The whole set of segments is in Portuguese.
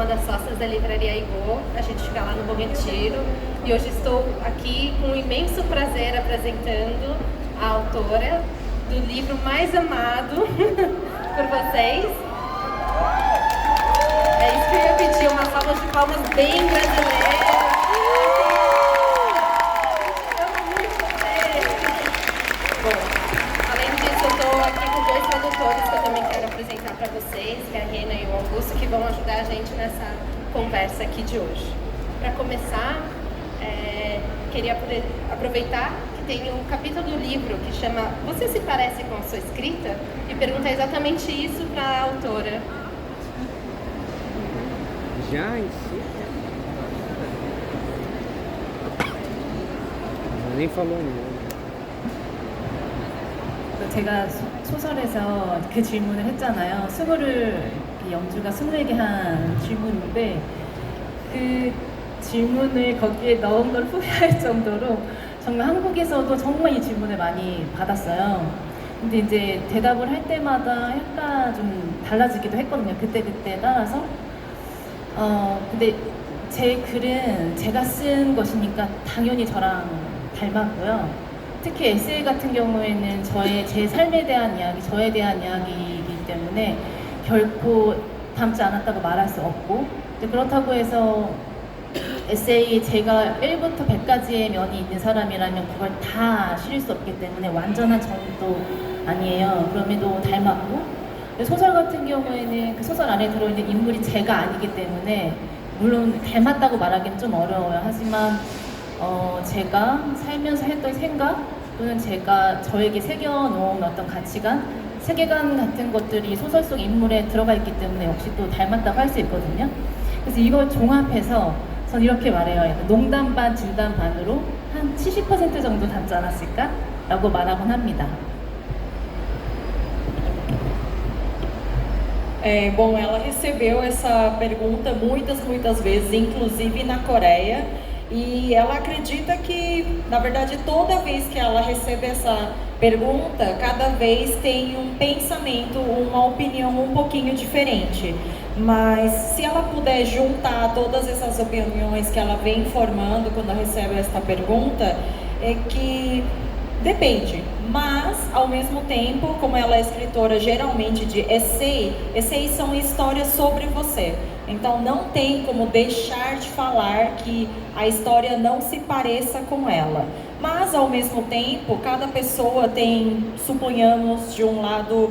uma das sócias da Livraria Igor, a gente fica lá no Bom Retiro, e hoje estou aqui com um imenso prazer apresentando a autora do livro mais amado por vocês. É isso que eu ia pedir, uma salva de palmas bem brasileira. Para vocês, que é a Rena e o Augusto, que vão ajudar a gente nessa conversa aqui de hoje. Para começar, queria aproveitar que tem um capítulo do livro que chama Você se parece com a sua escrita? E perguntar exatamente isso para a autora. Já em si? Nem falou nada. 제가 소설에서 그 질문을 했잖아요. 스물을 영주가 24개 한 질문인데 그 질문을 거기에 넣은 걸 후회할 정도로 정말 한국에서도 정말 이 질문을 많이 받았어요. 근데 이제 대답을 할 때마다 약간 좀 달라지기도 했거든요. 그때 따라서. 근데 제 글은 제가 쓴 것이니까 당연히 저랑 닮았고요. 특히 에세이 같은 경우에는 제 삶에 대한 이야기, 저에 대한 이야기이기 때문에 결코 닮지 않았다고 말할 수 없고, 그렇다고 해서 에세이 제가 1부터 100까지의 면이 있는 사람이라면 그걸 다 실을 수 없기 때문에 완전한 정도 아니에요. 그럼에도 닮았고, 소설 같은 경우에는 그 소설 안에 들어있는 인물이 제가 아니기 때문에 물론 닮았다고 말하기는 좀 어려워요. 하지만 제가 살면서 했던 생각 또는 제가 저에게 새겨놓은 어떤 가치관, 세계관 같은 것들이 소설 속 인물에 들어가 있기 때문에 역시 또 닮았다고 할 수 있거든요. 그래서 이걸 종합해서 전 이렇게 말해요. 약간 농담 반, 진담 반으로 한 70% 정도 닮지 않았을까? 라고 말하곤 합니다. Bom, ela recebeu essa pergunta muitas vezes, inclusive na Coreia, e ela acredita que, na verdade, toda vez que ela recebe essa pergunta, cada vez tem um pensamento, uma opinião um pouquinho diferente. Mas se ela puder juntar todas essas opiniões que ela vem formando quando recebe essa pergunta, é que depende, mas ao mesmo tempo, como ela é escritora geralmente de essays são histórias sobre você. Então não tem como deixar de falar que a história não se pareça com ela. Mas ao mesmo tempo, cada pessoa tem, suponhamos, de um lado,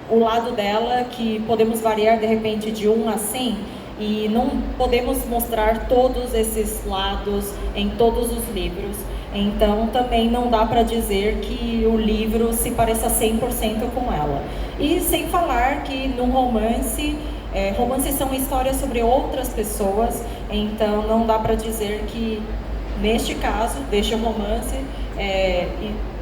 o lado dela, que podemos variar de repente de 1 a 100, e não podemos mostrar todos esses lados em todos os livros. Então também não dá para dizer que o livro se pareça 100% com ela. E sem falar que no romance, romances são histórias sobre outras pessoas, então não dá para dizer que neste caso, deste romance,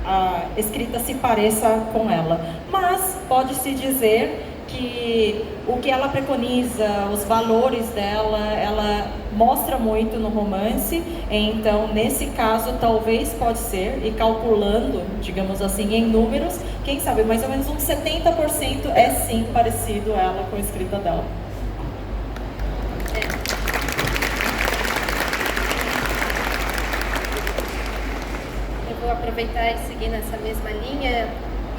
a escrita se pareça com ela. Mas pode-se dizer que o que ela preconiza, os valores dela, ela mostra muito no romance, então nesse caso talvez pode ser, e calculando, digamos assim, em números, quem sabe mais ou menos uns 70% é sim parecido ela com a escrita dela. Eu vou aproveitar e seguir nessa mesma linha.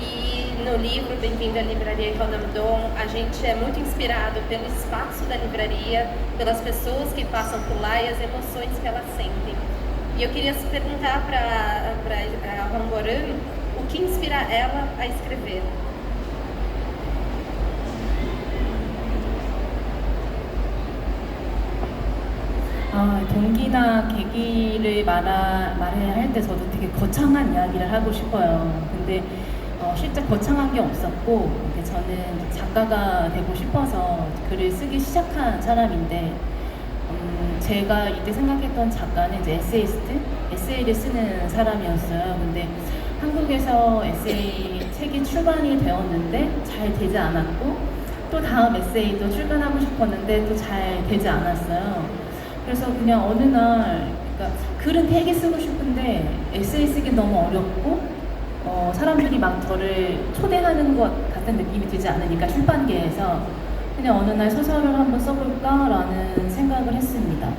E no livro Bem-vindo à Livraria Rwanamdon, a gente é muito inspirado pelo espaço da livraria, pelas pessoas que passam por lá e as emoções que elas sentem. E eu queria perguntar para a Hwangboreum o que inspira ela a escrever. 동기나 계기를 말해야 할 때 저도 되게 거창한 이야기를 하고 싶어요. 근데 실제 거창한 게 없었고, 저는 작가가 되고 싶어서 글을 쓰기 시작한 사람인데, 제가 이때 생각했던 작가는 이제 에세이를 쓰는 사람이었어요. 근데 한국에서 에세이 책이 출간이 되었는데 잘 되지 않았고, 또 다음 에세이도 출간하고 싶었는데 또 잘 되지 않았어요. 그래서 그냥 어느 날, 그러니까 글은 되게 쓰고 싶은데 에세이 쓰기 너무 어렵고, 사람들이 막 저를 초대하는 것 같은 느낌이 들지 않으니까 출판계에서 그냥 어느 날 소설을 한번 써볼까라는 생각을 했습니다.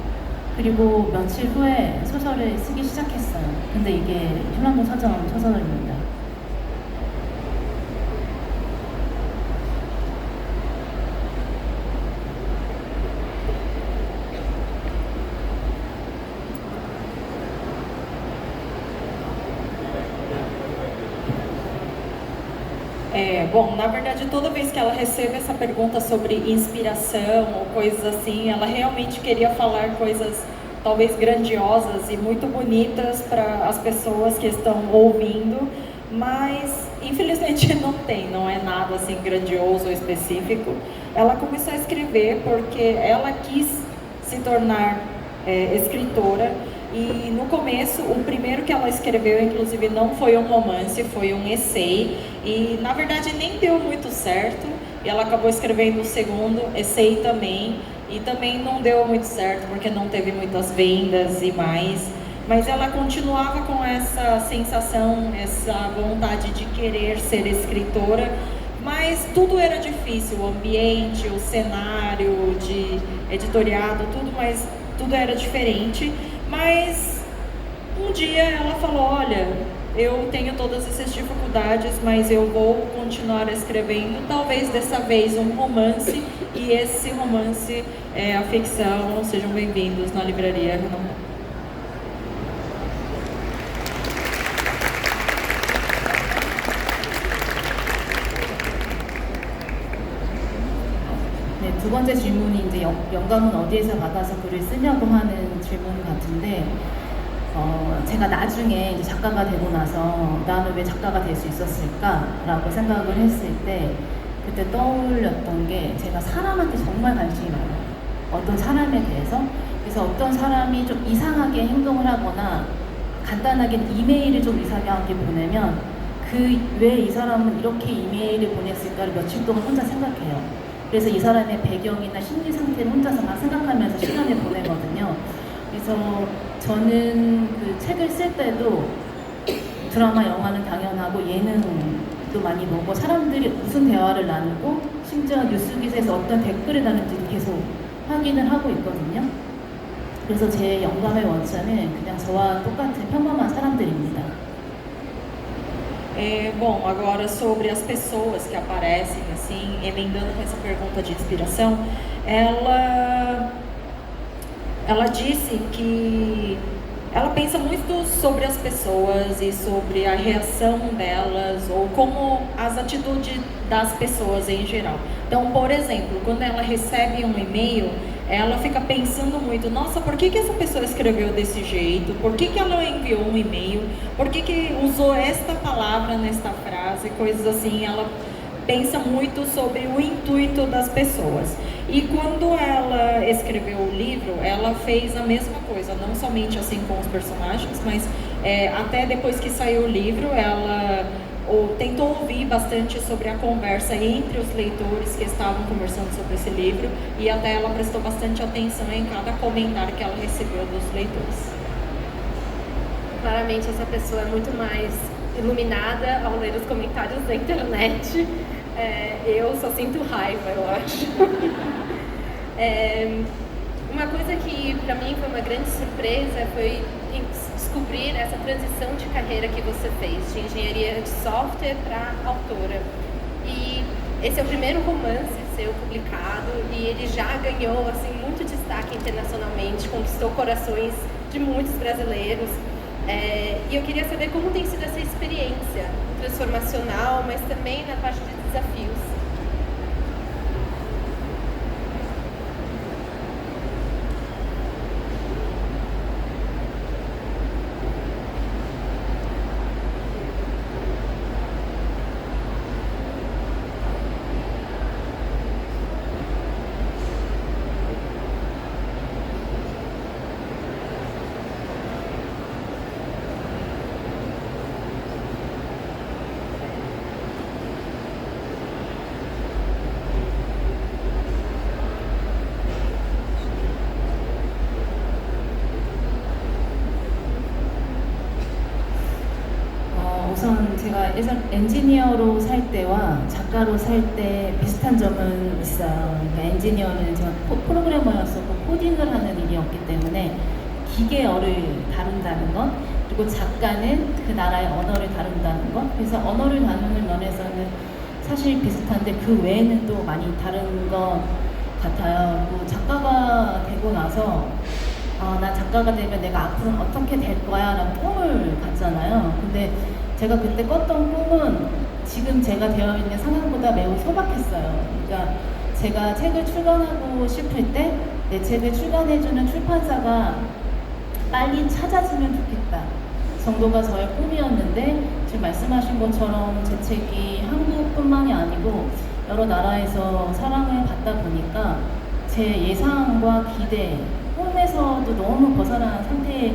그리고 며칠 후에 소설을 쓰기 시작했어요. 근데 이게 힐란도 서점 소설입니다. Bom, na verdade, toda vez que ela recebe essa pergunta sobre inspiração ou coisas assim, ela realmente queria falar coisas talvez grandiosas e muito bonitas para as pessoas que estão ouvindo, mas infelizmente não é nada assim grandioso ou específico. Ela começou a escrever porque ela quis se tornar escritora. E no começo, o primeiro que ela escreveu, inclusive, não foi um romance, foi um essay. E, na verdade, nem deu muito certo. E ela acabou escrevendo o segundo essay também. E também não deu muito certo, porque não teve muitas vendas e mais. Mas ela continuava com essa sensação, essa vontade de querer ser escritora. Mas tudo era difícil, o ambiente, o cenário de editoriado, tudo era diferente. Mas um dia ela falou, olha, eu tenho todas essas dificuldades, mas eu vou continuar escrevendo, talvez dessa vez um romance, e esse romance é a ficção. Sejam bem-vindos na Livraria Renomada. 네, 두 번째 질문이 이제 영감은 어디에서 받아서 글을 쓰냐고 하는 질문 같은데, 제가 나중에 이제 작가가 되고 나서 나는 왜 작가가 될 수 있었을까라고 생각을 했을 때 그때 떠올렸던 게, 제가 사람한테 정말 관심이 많아요. 어떤 사람에 대해서. 그래서 어떤 사람이 좀 이상하게 행동을 하거나 간단하게 이메일을 좀 이상하게 보내면 왜 이 사람은 이렇게 이메일을 보냈을까를 며칠 동안 혼자 생각해요. 그래서 이 사람의 배경이나 심리 상태를 혼자서 막 생각하면서 시간을 보내거든요. 그래서 저는 그 책을 쓸 때도 드라마, 영화는 당연하고 예능도 많이 보고 사람들이 무슨 대화를 나누고 심지어 뉴스 기사에서 어떤 댓글을 다는지도 계속 확인을 hago 있거든요. 그래서 제 영감의 원천은 그냥 저와 똑같은 평범한 사람들입니다. Bom, agora sobre as pessoas que aparecem, assim, emendando com essa pergunta de inspiração, ela disse que ela pensa muito sobre as pessoas e sobre a reação delas, ou como as atitudes das pessoas em geral. Então, por exemplo, quando ela recebe um e-mail, ela fica pensando muito, nossa, por que essa pessoa escreveu desse jeito? Por que ela enviou um e-mail? Por que usou esta palavra nesta frase? Coisas assim, ela pensa muito sobre o intuito das pessoas. E quando ela escreveu o livro, ela fez a mesma coisa, não somente assim com os personagens, mas até depois que saiu o livro, ela tentou ouvir bastante sobre a conversa entre os leitores que estavam conversando sobre esse livro, e até ela prestou bastante atenção em cada comentário que ela recebeu dos leitores. Claramente essa pessoa é muito mais iluminada ao ler os comentários da internet. Eu só sinto raiva, eu acho. Uma coisa que para mim foi uma grande surpresa foi descobrir essa transição de carreira que você fez, de engenharia de software para autora. E esse é o primeiro romance seu publicado e ele já ganhou assim muito destaque internacionalmente, conquistou corações de muitos brasileiros. E eu queria saber como tem sido essa experiência transformacional, mas também na parte de desafios. 우선 제 제가 예전 엔지니어로 살 때와 작가로 살 때 비슷한 점은 있어요. 그러니까 엔지니어는 제가 프로그래머였었고 코딩을 하는 일이었기 때문에 기계어를 다룬다는 것, 그리고 작가는 그 나라의 언어를 다룬다는 것. 그래서 언어를 다루는 면에서는 사실 비슷한데 그 외에는 또 많이 다른 것 같아요. 그리고 작가가 되고 나서 나 작가가 되면 내가 앞으로는 어떻게 될 거야 라는 꿈을 갖잖아요. 근데 제가 그때 꿨던 꿈은 지금 제가 되어 있는 상황보다 매우 소박했어요. 그러니까 제가 책을 출간하고 싶을 때 내 책을 출간해주는 출판사가 빨리 찾아지면 좋겠다 정도가 저의 꿈이었는데, 지금 말씀하신 것처럼 제 책이 한국뿐만이 아니고 여러 나라에서 사랑을 받다 보니까 제 예상과 기대, 꿈에서도 너무 벗어난 상태에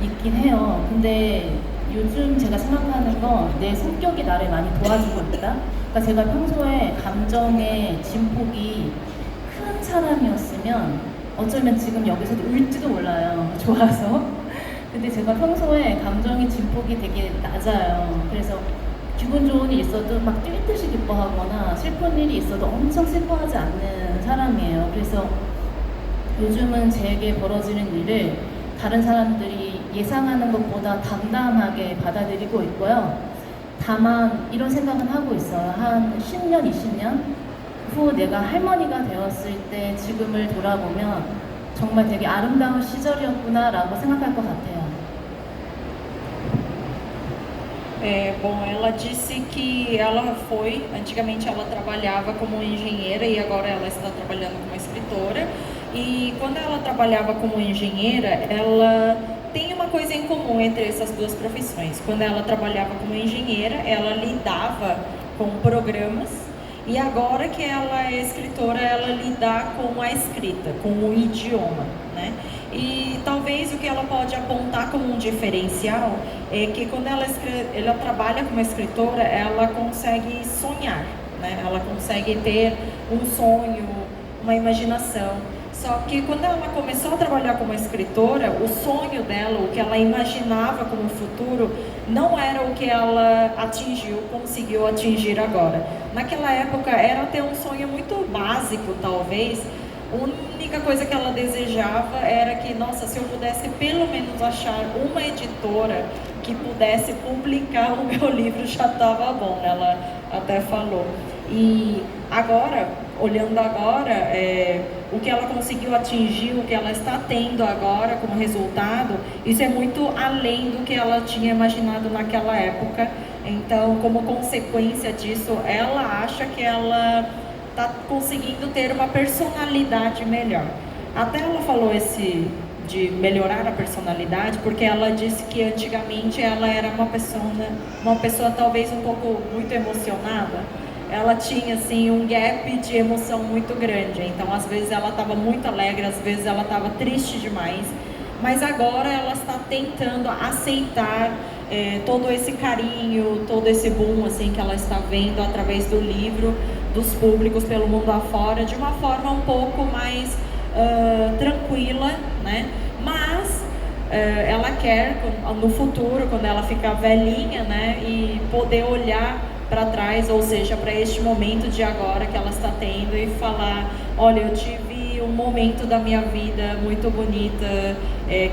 있긴 해요. 근데 요즘 제가 생각하는 건 내 성격이 나를 많이 도와주고 있다. 그러니까 제가 평소에 감정의 진폭이 큰 사람이었으면 어쩌면 지금 여기서도 울지도 몰라요. 좋아서. 근데 제가 평소에 감정의 진폭이 되게 낮아요. 그래서 기분 좋은 일이 있어도 막 뛸 듯이 기뻐하거나 슬픈 일이 있어도 엄청 슬퍼하지 않는 사람이에요. 그래서 요즘은 제게 벌어지는 일을 다른 사람들이 예상하는 것보다 담담하게 받아들이고 있고요. 다만 이런 생각은 하고 있어요. 한 10년, 20년 후 내가 할머니가 되었을 때 지금을 돌아보면 정말 되게 아름다운 시절이었구나 라고 생각할 것 같아요. Bom, ela disse que ela antigamente ela trabalhava como engenheira e agora ela está trabalhando como escritora. E quando ela trabalhava como engenheira, ela tem uma coisa em comum entre essas duas profissões. Quando ela trabalhava como engenheira, ela lidava com programas, e agora que ela é escritora, ela lida com a escrita, com o idioma, né? E talvez o que ela pode apontar como um diferencial é que quando ela trabalha como escritora, ela consegue sonhar, né? Ela consegue ter um sonho, uma imaginação. Só que quando ela começou a trabalhar como escritora, o sonho dela, o que ela imaginava como futuro, não era o que ela conseguiu atingir agora. Naquela época era ter um sonho muito básico, talvez. A única coisa que ela desejava era que, nossa, se eu pudesse pelo menos achar uma editora que pudesse publicar o meu livro, já estava bom, ela até falou. E agora, olhando agora, o que ela conseguiu atingir, o que ela está tendo agora como resultado, isso é muito além do que ela tinha imaginado naquela época. Então, como consequência disso, ela acha que ela está conseguindo ter uma personalidade melhor. Até ela falou de melhorar a personalidade, porque ela disse que antigamente ela era uma pessoa talvez um pouco muito emocionada. Ela tinha assim um gap de emoção muito grande, então às vezes ela estava muito alegre, às vezes ela estava triste demais, mas agora ela está tentando aceitar todo esse carinho, todo esse boom assim que ela está vendo através do livro, dos públicos pelo mundo afora, de uma forma um pouco mais tranquila, né? Mas ela quer no futuro, quando ela ficar velhinha, né, e poder olhar para trás, ou seja, para este momento de agora que ela está tendo e falar, olha, eu tive um momento da minha vida muito bonita,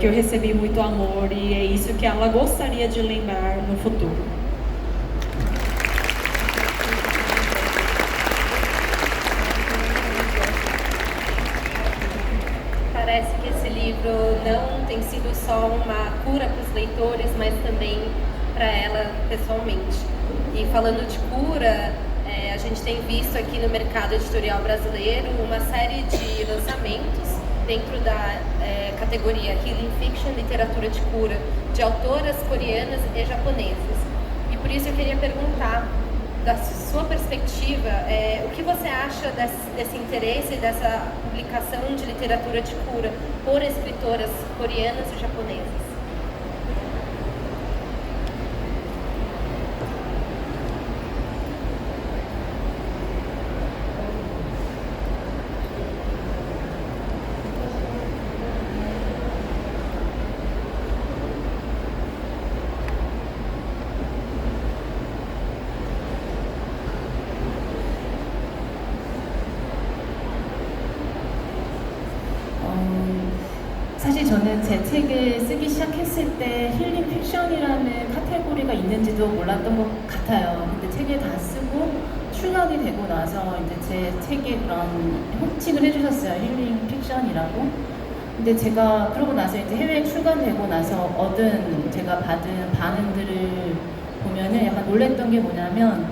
que eu recebi muito amor, e é isso que ela gostaria de lembrar no futuro. Parece que esse livro não tem sido só uma cura para os leitores, mas também para ela pessoalmente. E falando de cura, a gente tem visto aqui no mercado editorial brasileiro uma série de lançamentos dentro da categoria Healing Fiction, literatura de cura, de autoras coreanas e japonesas. E por isso eu queria perguntar, da sua perspectiva, o que você acha desse interesse, dessa publicação de literatura de cura por escritoras coreanas e japonesas? 저는 제 책을 쓰기 시작했을 때 힐링 픽션이라는 카테고리가 있는지도 몰랐던 것 같아요. 근데 책을 다 쓰고 출간이 되고 나서 이제 제 책에 그런 호칭을 해주셨어요. 힐링 픽션이라고. 근데 제가 그러고 나서 이제 해외에 출간되고 나서 제가 받은 반응들을 보면은 약간 놀랬던 게 뭐냐면,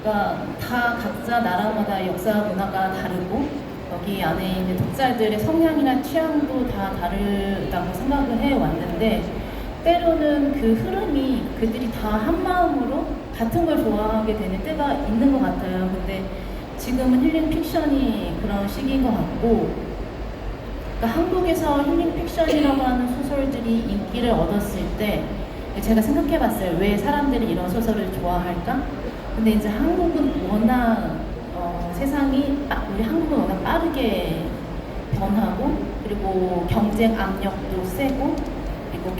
그러니까 다 각자 나라마다 역사 문화가 다르고 여기 안에 있는 독자들의 성향이나 취향도 다 다르다고 생각을 해왔는데, 때로는 그 흐름이 그들이 다 한 마음으로 같은 걸 좋아하게 되는 때가 있는 것 같아요. 근데 지금은 힐링 픽션이 그런 시기인 것 같고, 그러니까 한국에서 힐링 픽션이라고 하는 소설들이 인기를 얻었을 때 제가 생각해봤어요. 왜 사람들이 이런 소설을 좋아할까? 근데 이제 한국은 워낙 우리 한국은 워낙 빠르게 변하고, 그리고 경쟁 압력도 세고, 그리고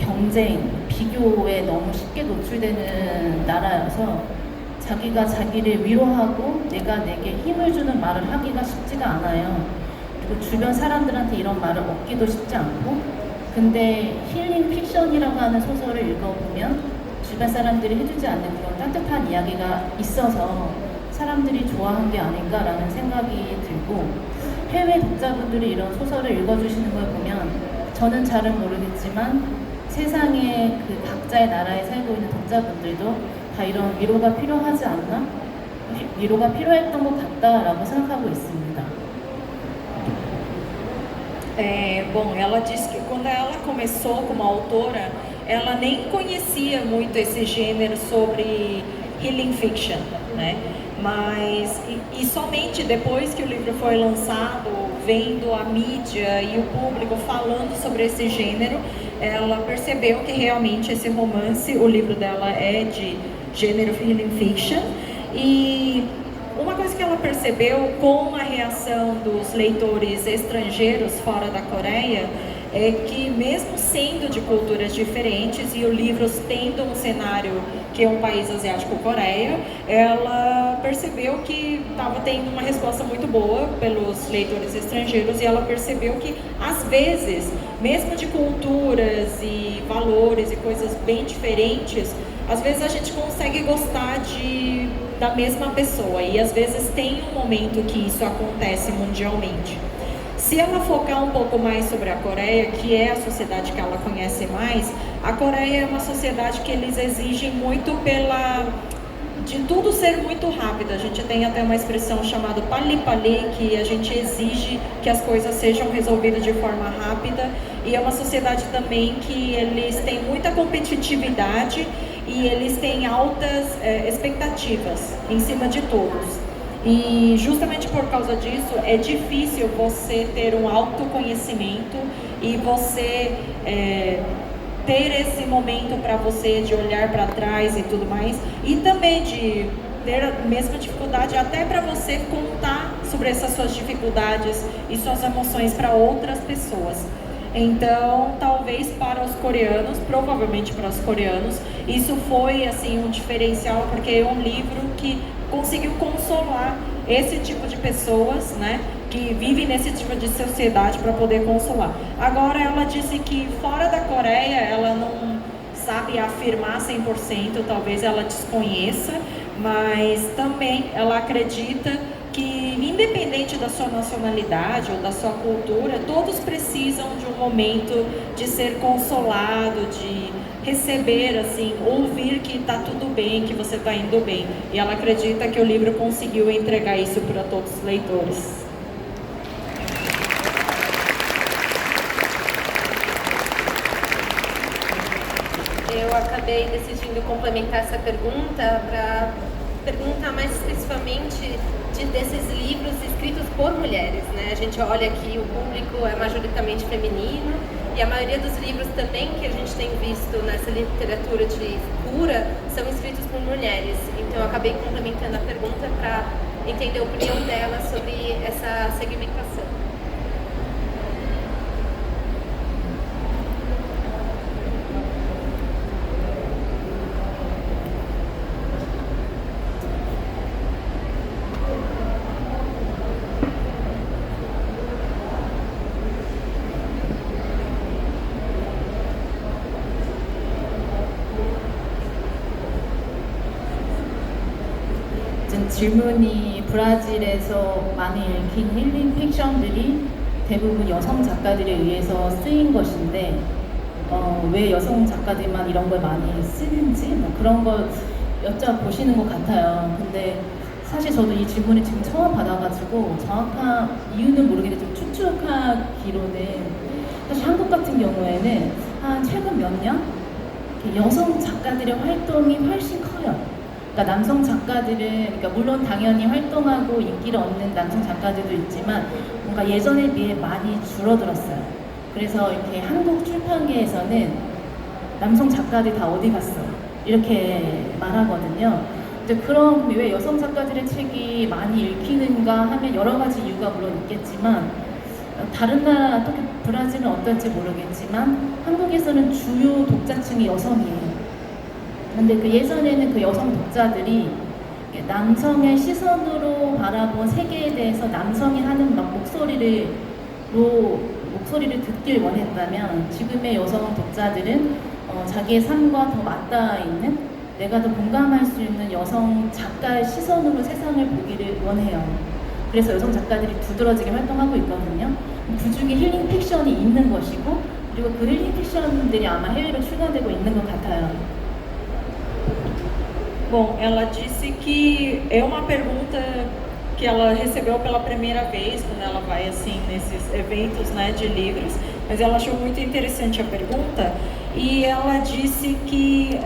비교에 너무 쉽게 노출되는 나라여서 자기가 자기를 위로하고 내가 내게 힘을 주는 말을 하기가 쉽지가 않아요. 그리고 주변 사람들한테 이런 말을 얻기도 쉽지 않고, 근데 힐링 픽션이라고 하는 소설을 읽어보면 주변 사람들이 해주지 않는 그런 따뜻한 이야기가 있어서 사람들이 좋아한 게 아닌가라는 생각이 들고, 해외 독자분들이 이런 소설을 읽어주시는 걸 보면 저는 잘은 모르겠지만 세상의 그 각자의 나라에 살고 있는 독자분들도 다 iron 위로가 필요하지 않나? 위로가 필요했던 것 같다라고 생각하고 있습니다. Bom, ela disse que quando ela começou como autora, ela nem conhecia muito esse gênero sobre healing fiction, né? Mas, e somente depois que o livro foi lançado, vendo a mídia e o público falando sobre esse gênero, ela percebeu que realmente esse romance, o livro dela é de gênero healing fiction. E uma coisa que ela percebeu com a reação dos leitores estrangeiros fora da Coreia é que, mesmo sendo de culturas diferentes e o livro tendo um cenário que é um país asiático, Coreia, ela percebeu que estava tendo uma resposta muito boa pelos leitores estrangeiros, e ela percebeu que, às vezes, mesmo de culturas e valores e coisas bem diferentes, às vezes a gente consegue gostar da mesma pessoa, e às vezes tem um momento que isso acontece mundialmente. Se ela focar um pouco mais sobre a Coreia, que é a sociedade que ela conhece mais, a Coreia é uma sociedade que eles exigem muito de tudo ser muito rápido. A gente tem até uma expressão chamada pali-pali, que a gente exige que as coisas sejam resolvidas de forma rápida, e é uma sociedade também que eles têm muita competitividade e eles têm altas expectativas em cima de todos. E justamente por causa disso é difícil você ter um autoconhecimento e você ter esse momento para você de olhar para trás e tudo mais, e também de ter a mesma dificuldade até para você contar sobre essas suas dificuldades e suas emoções para outras pessoas. Então, talvez para os coreanos, provavelmente para os coreanos, isso foi assim um diferencial, porque é um livro que conseguiu consolar esse tipo de pessoas, né, que vivem nesse tipo de sociedade, para poder consolar. Agora, ela disse que fora da Coreia ela não sabe afirmar 100%, talvez ela desconheça, mas também ela acredita que, independente da sua nacionalidade ou da sua cultura, todos precisam de um momento de ser consolado, de receber, assim, ouvir que está tudo bem, que você está indo bem. E ela acredita que o livro conseguiu entregar isso para todos os leitores. Eu acabei decidindo complementar essa pergunta para perguntar mais especificamente desses livros escritos por mulheres, né? A gente olha que o público é majoritariamente feminino, e a maioria dos livros também que a gente tem visto nessa literatura de cura são escritos por mulheres. Então eu acabei complementando a pergunta para entender a opinião dela sobre essa segmentação. 그 질문이 브라질에서 많이 읽힌 힐링 픽션들이 대부분 여성 작가들에 의해서 쓰인 것인데 왜 여성 작가들만 이런 걸 많이 쓰는지 뭐 그런 걸 여쭤보시는 것 같아요. 근데 사실 저도 이 질문을 지금 처음 받아가지고 정확한 이유는 모르겠는데 좀 추측하기로는 사실 한국 같은 경우에는 한 최근 몇 년 여성 작가들의 활동이 훨씬 커요. 그러니까 남성 작가들은 그러니까 물론 당연히 활동하고 인기를 얻는 남성 작가들도 있지만 뭔가 예전에 비해 많이 줄어들었어요. 그래서 이렇게 한국 출판계에서는 남성 작가들 다 어디 갔어? 이렇게 말하거든요. 이제 그럼 왜 여성 작가들의 책이 많이 읽히는가 하면 여러 가지 이유가 물론 있겠지만 다른 나라, 특히 브라질은 어떨지 모르겠지만 한국에서는 주요 독자층이 여성이에요. 근데 그 예전에는 그 여성 독자들이 남성의 시선으로 바라본 세계에 대해서 남성이 하는 막 목소리를 듣길 원했다면 지금의 여성 독자들은 자기의 삶과 더 맞닿아 있는 내가 더 공감할 수 있는 여성 작가의 시선으로 세상을 보기를 원해요. 그래서 여성 작가들이 두드러지게 활동하고 있거든요. 그 중에 힐링 픽션이 있는 것이고 그리고 그 힐링 픽션들이 아마 해외로 출간되고 있는 것 같아요. Bom, ela disse que é uma pergunta que ela recebeu pela primeira vez quando ela vai assim nesses eventos, né, de livros, mas ela achou muito interessante a pergunta e ela disse que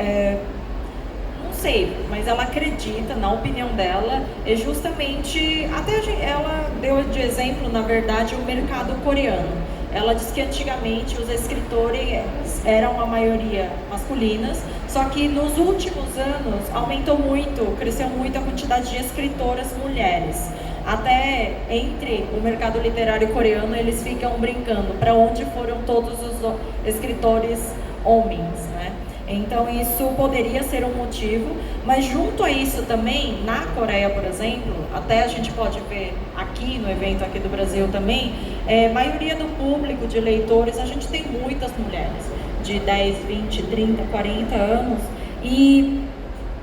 não sei, mas ela acredita, na opinião dela, é justamente até ela deu de exemplo, na verdade, o mercado coreano. Ela disse que antigamente os escritores eram a maioria masculinas, só que nos últimos anos aumentou muito, cresceu muito a quantidade de escritoras mulheres. Até entre o mercado literário coreano eles ficam brincando para onde foram todos os escritores homens, né? Então isso poderia ser um motivo, mas junto a isso também, na Coreia, por exemplo, até a gente pode ver aqui no evento aqui do Brasil também, maioria do público de leitores, a gente tem muitas mulheres de 10, 20, 30, 40 anos e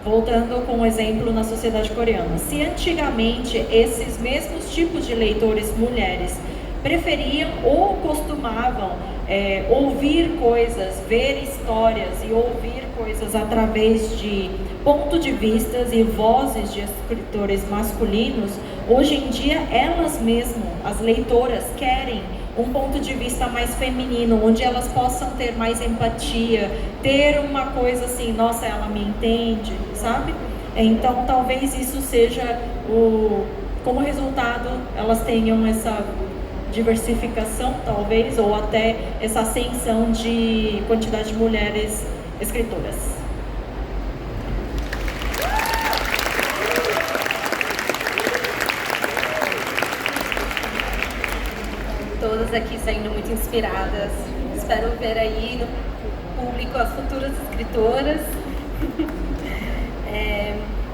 voltando com o exemplo na sociedade coreana, se antigamente esses mesmos tipos de leitores mulheres preferiam ou costumavam ouvir coisas, ver histórias e ouvir coisas através de pontos de vistas e vozes de escritores masculinos, hoje em dia elas mesmas, as leitoras, querem um ponto de vista mais feminino, onde elas possam ter mais empatia, ter uma coisa assim, nossa, ela me entende, sabe? Então talvez isso seja como resultado, elas tenham essa diversificação, talvez, ou até essa ascensão de quantidade de mulheres escritoras. Todas aqui saindo muito inspiradas. Espero ver aí no público as futuras escritoras.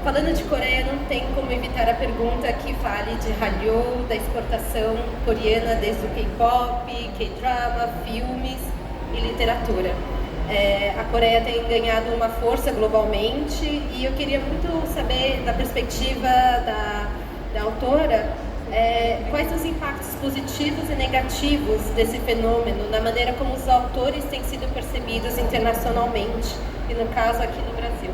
Falando de Coreia, não tem como evitar a pergunta que fale de Hallyu, da exportação coreana desde o K-pop, K-drama, filmes e literatura. A Coreia tem ganhado uma força globalmente e eu queria muito saber, da perspectiva da autora, quais os impactos positivos e negativos desse fenômeno na maneira como os autores têm sido percebidos internacionalmente e, no caso, aqui no Brasil.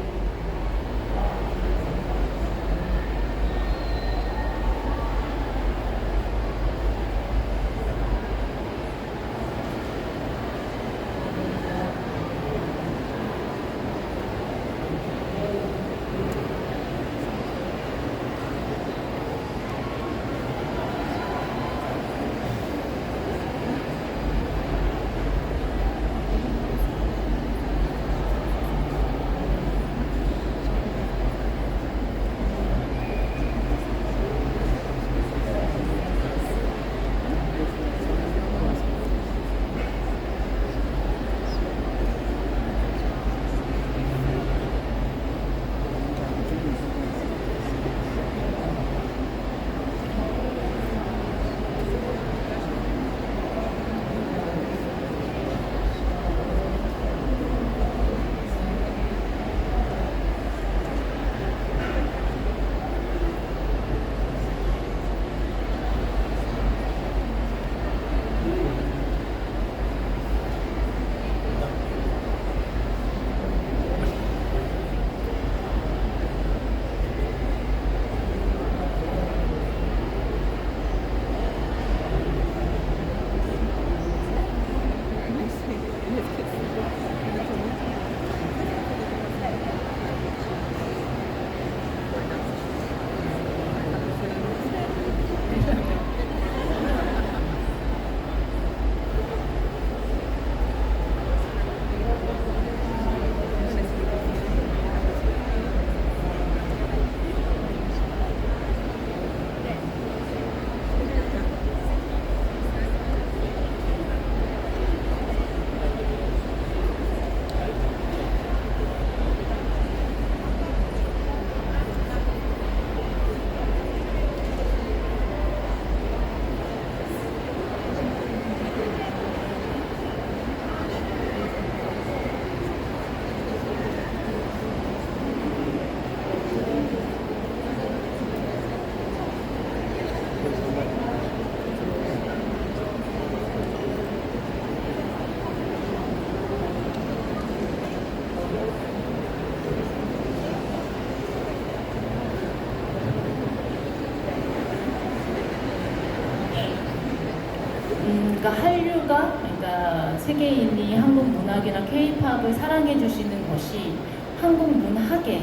그러니까 한류가 그러니까 세계인이 한국 문학이나 K-팝을 사랑해 주시는 것이 한국 문학에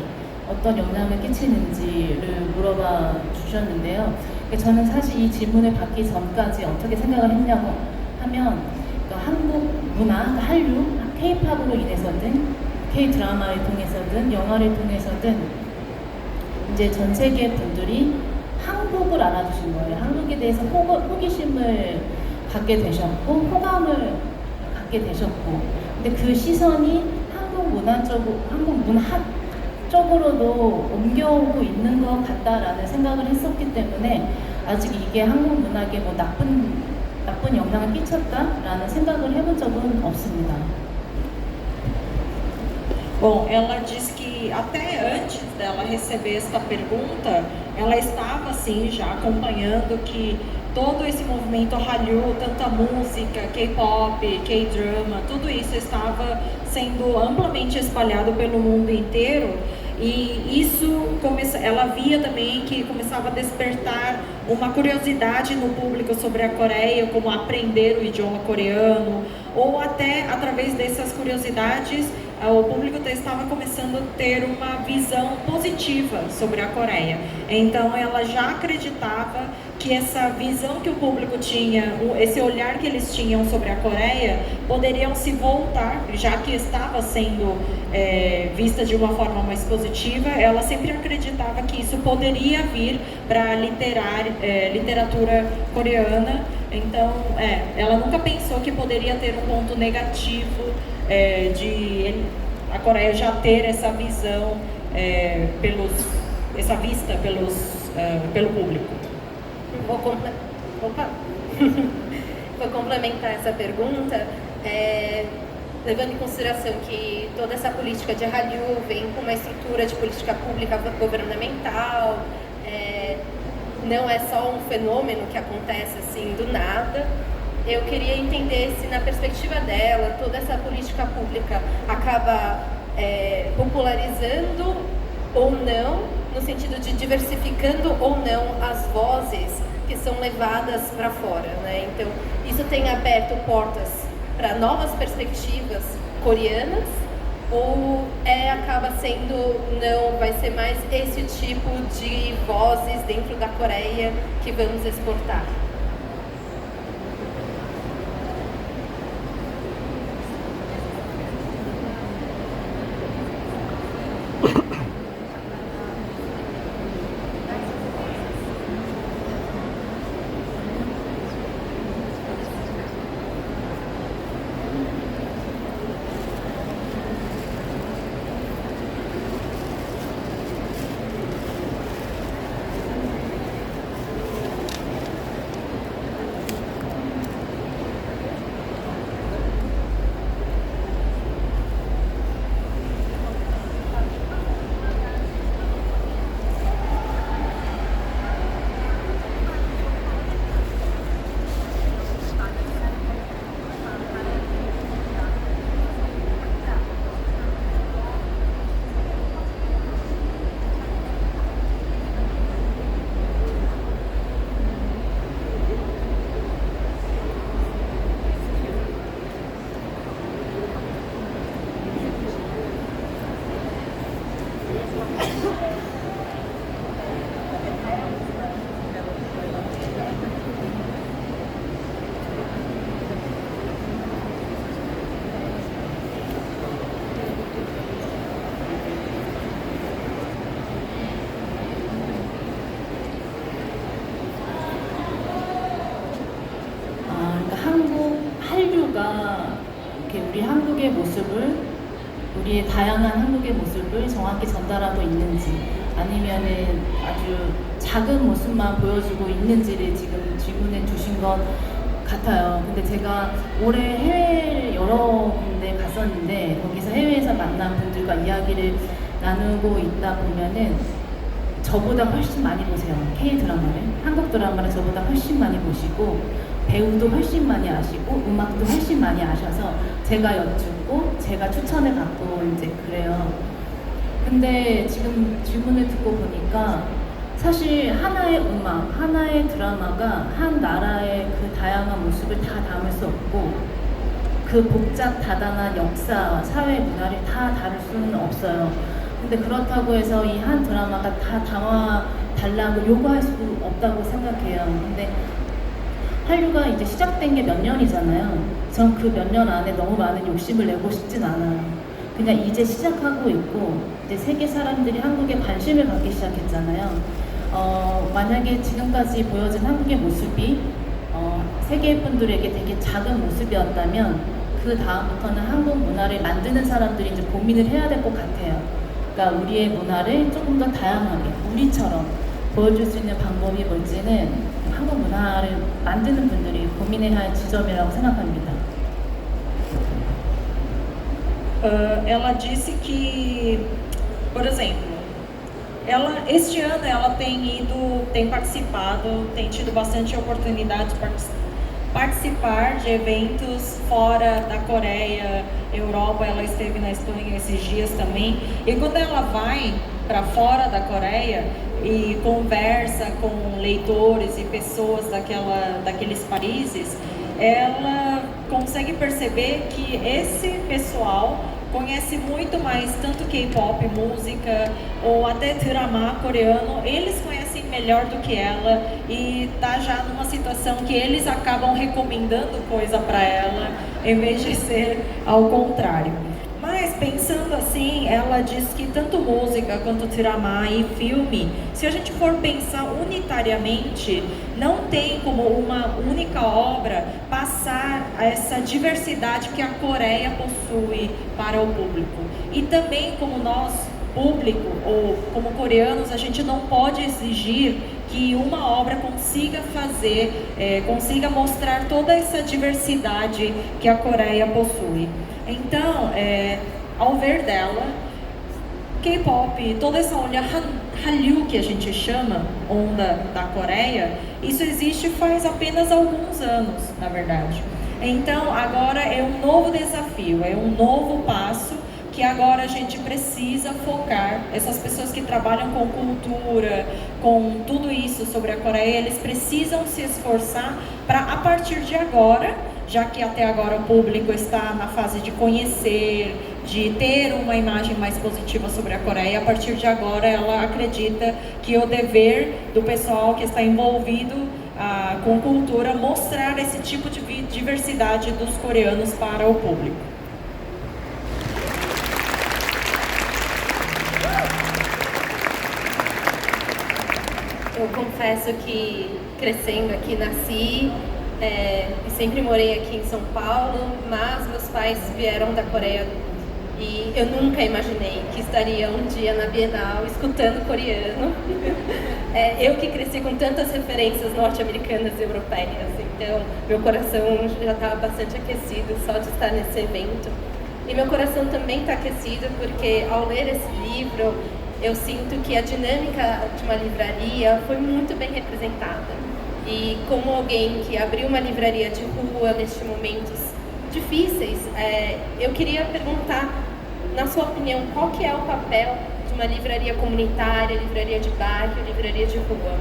어떤 영향을 끼치는지를 물어봐 주셨는데요. 저는 사실 이 질문을 받기 전까지 어떻게 생각을 했냐고 하면 그러니까 한국 문화, 그러니까 한류, K-팝으로 인해서든 K-드라마를 통해서든 영화를 통해서든 이제 전 세계 분들이 한국을 알아주신 거예요. 한국에 대해서 호기심을 갖게 되셨고 호감을 갖게 되셨고 근데 그 시선이 한국 문학 쪽으로도 옮겨오고 있는 것 같다라는 생각을 했었기 때문에 아직 i게 한국 문학에 뭐 나쁜 영향을 끼쳤다라는 생각을 해본 적은 없습니다. Bom, ela diz que até antes dela receber esta pergunta, ela estava assim já acompanhando que todo esse movimento Hallyu, tanta música, K-pop, K-drama, tudo isso estava sendo amplamente espalhado pelo mundo inteiro. E isso ela via também que começava a despertar uma curiosidade no público sobre a Coreia, como aprender o idioma coreano, ou até através dessas curiosidades o público estava começando a ter uma visão positiva sobre a Coreia. Então ela já acreditava que essa visão que o público tinha, esse olhar que eles tinham sobre a Coreia, poderiam se voltar, já que estava sendo vista de uma forma mais positiva, ela sempre acreditava que isso poderia vir para a literatura coreana. Então, ela nunca pensou que poderia ter um ponto negativo de a Coreia já ter essa visão, essa vista pelo público. Vou complementar essa pergunta, levando em consideração que toda essa política de Hallyu vem com uma estrutura de política pública governamental, não é só um fenômeno que acontece assim do nada. Eu queria entender se na perspectiva dela toda essa política pública acaba popularizando ou não, no sentido de diversificando ou não as vozes que são levadas para fora, né? Então isso tem aberto portas para novas perspectivas coreanas ou acaba sendo, não, vai ser mais esse tipo de vozes dentro da Coreia que vamos exportar? 이렇게 우리 한국의 모습을, 우리의 다양한 한국의 모습을 정확히 전달하고 있는지, 아니면은 아주 작은 모습만 보여주고 있는지를 지금 질문해 주신 것 같아요. 근데 제가 올해 해외를 여러 군데 갔었는데 거기서 해외에서 만난 분들과 이야기를 나누고 있다 보면은 저보다 훨씬 많이 보세요. K-드라마를. 한국 드라마를 저보다 훨씬 많이 보시고 배우도 훨씬 많이 아시고 음악도 훨씬 많이 아셔서 제가 여쭙고 제가 추천을 받고 이제 그래요. 근데 지금 질문을 듣고 보니까 사실 하나의 음악, 하나의 드라마가 한 나라의 그 다양한 모습을 다 담을 수 없고 그 복잡 다단한 역사, 사회 문화를 다 다룰 수는 없어요. 근데 그렇다고 해서 이 한 드라마가 다 담아 달라고 요구할 수도 없다고 생각해요. 근데 한류가 이제 시작된 게 몇 년이잖아요. 전 그 몇 년 안에 너무 많은 욕심을 내고 싶진 않아요. 그냥 이제 시작하고 있고 이제 세계 사람들이 한국에 관심을 갖기 시작했잖아요. 만약에 지금까지 보여진 한국의 모습이 세계 분들에게 되게 작은 모습이었다면 그 다음부터는 한국 문화를 만드는 사람들이 이제 고민을 해야 될 것 같아요. 그러니까 우리의 문화를 조금 더 다양하게 우리처럼 보여줄 수 있는 방법이 뭘지는 한국 문화를 만드는 분들이 고민해야 할 지점이라고 생각합니다. Ela disse que, por exemplo, este ano ela tem participado, tem tido bastante oportunidade de participar de eventos fora da Coreia, Europa. Ela esteve na Espanha esses dias também. E quando ela vai para fora da Coreia e conversa com leitores e pessoas daqueles países, ela consegue perceber que esse pessoal conhece muito mais tanto K-pop, música ou até drama coreano. Eles conhecem melhor do que ela e tá já numa situação que eles acabam recomendando coisa para ela em vez de ser ao contrário. Mas pensando assim, ela diz que tanto música quanto drama e filme, se a gente for pensar unitariamente, não tem como uma única obra passar essa diversidade que a Coreia possui para o público. E também como nós, público, ou como coreanos, a gente não pode exigir que uma obra consiga consiga mostrar toda essa diversidade que a Coreia possui. Então, ao ver dela, K-pop, toda essa onda Hallyu que a gente chama, onda da Coreia, isso existe faz apenas alguns anos, na verdade. Então, agora é um novo desafio, é um novo passo que agora a gente precisa focar. Essas pessoas que trabalham com cultura, com tudo isso sobre a Coreia, eles precisam se esforçar para, a partir de agora, já que até agora o público está na fase de conhecer, de ter uma imagem mais positiva sobre a Coreia, a partir de agora ela acredita que o dever do pessoal que está envolvido com cultura mostrar esse tipo de diversidade dos coreanos para o público. Eu confesso que crescendo aqui nasci e sempre morei aqui em São Paulo, mas meus pais vieram da Coreia e eu nunca imaginei que estaria um dia na Bienal escutando coreano. Eu que cresci com tantas referências norte-americanas e europeias, então meu coração já estava bastante aquecido só de estar nesse evento. E meu coração também está aquecido porque ao ler esse livro eu sinto que a dinâmica de uma livraria foi muito bem representada. E como alguém que abriu uma livraria de rua nestes momentos difíceis, eu queria perguntar, na sua opinião, qual que é o papel de uma livraria comunitária, livraria de bairro, livraria de rua?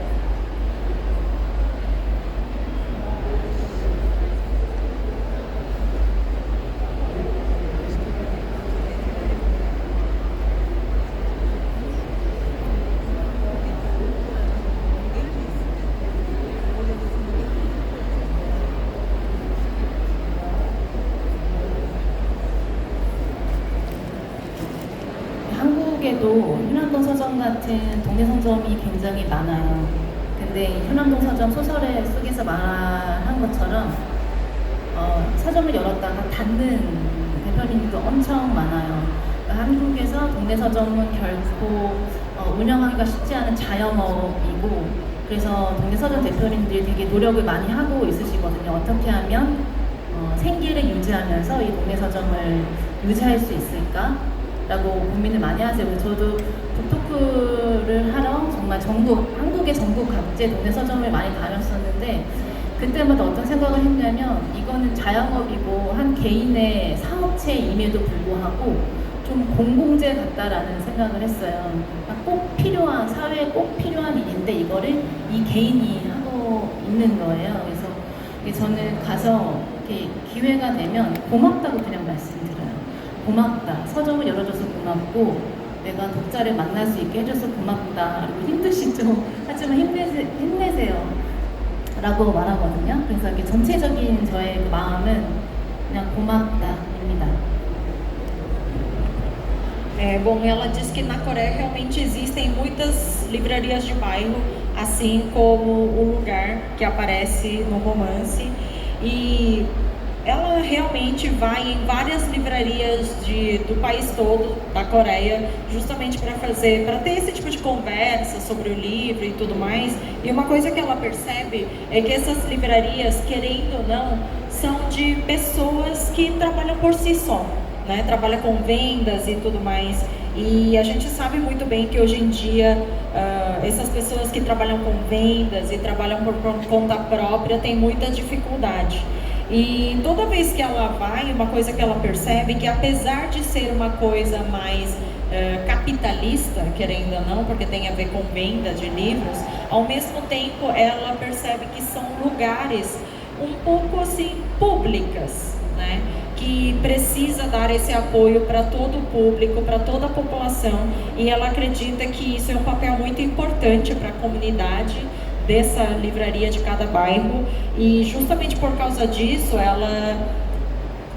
한국에도 현암동 서점 같은 동네 서점이 굉장히 많아요. 근데 현암동 서점 소설의 속에서 말한 것처럼 서점을 열었다가 닫는 대표님도 엄청 많아요. 그러니까 한국에서 동네 서점은 결코 운영하기가 쉽지 않은 자영업이고, 그래서 동네 서점 대표님들이 되게 노력을 많이 하고 있으시거든요. 어떻게 하면 생기를 유지하면서 이 동네 서점을 유지할 수 있을까? 라고 고민을 많이 하세요. 저도 북토크를 하러 정말 한국의 전국 각지의 동네 서점을 많이 다녔었는데, 그때마다 어떤 생각을 했냐면 이거는 자영업이고 한 개인의 사업체임에도 불구하고 좀 공공재 같다라는 생각을 했어요. 그러니까 꼭 필요한, 사회에 꼭 필요한 일인데 이거를 이 개인이 하고 있는 거예요. 그래서 저는 가서 이렇게 기회가 되면 고맙다고 그냥 말씀드려요. 고맙다. 서점을 열어줘서 고맙고 내가 독자를 만날 수 있게 해줘서 고맙다. 그리고 힘드시죠? 하지만 힘내세요. 라고 말하거든요. 그래서 이렇게 전체적인 저의 그 마음은 그냥 고맙다입니다. Bom, ela diz que na Coreia realmente existem muitas livrarias de bairro, assim como o lugar que aparece no romance. E ela realmente vai em várias livrarias do país todo, da Coreia, justamente para ter esse tipo de conversa sobre o livro e tudo mais. E uma coisa que ela percebe é que essas livrarias, querendo ou não, são de pessoas que trabalham por si só, né? Trabalha com vendas e tudo mais. E a gente sabe muito bem que hoje em dia essas pessoas que trabalham com vendas e trabalham por conta própria têm muita dificuldade. E toda vez que ela vai, uma coisa que ela percebe é que apesar de ser uma coisa mais capitalista, querendo ou não, porque tem a ver com venda de livros, ao mesmo tempo ela percebe que são lugares um pouco assim públicas, né? Que precisa dar esse apoio para todo o público, para toda a população, e ela acredita que isso é um papel muito importante para a comunidade dessa livraria de cada bairro, e justamente por causa disso,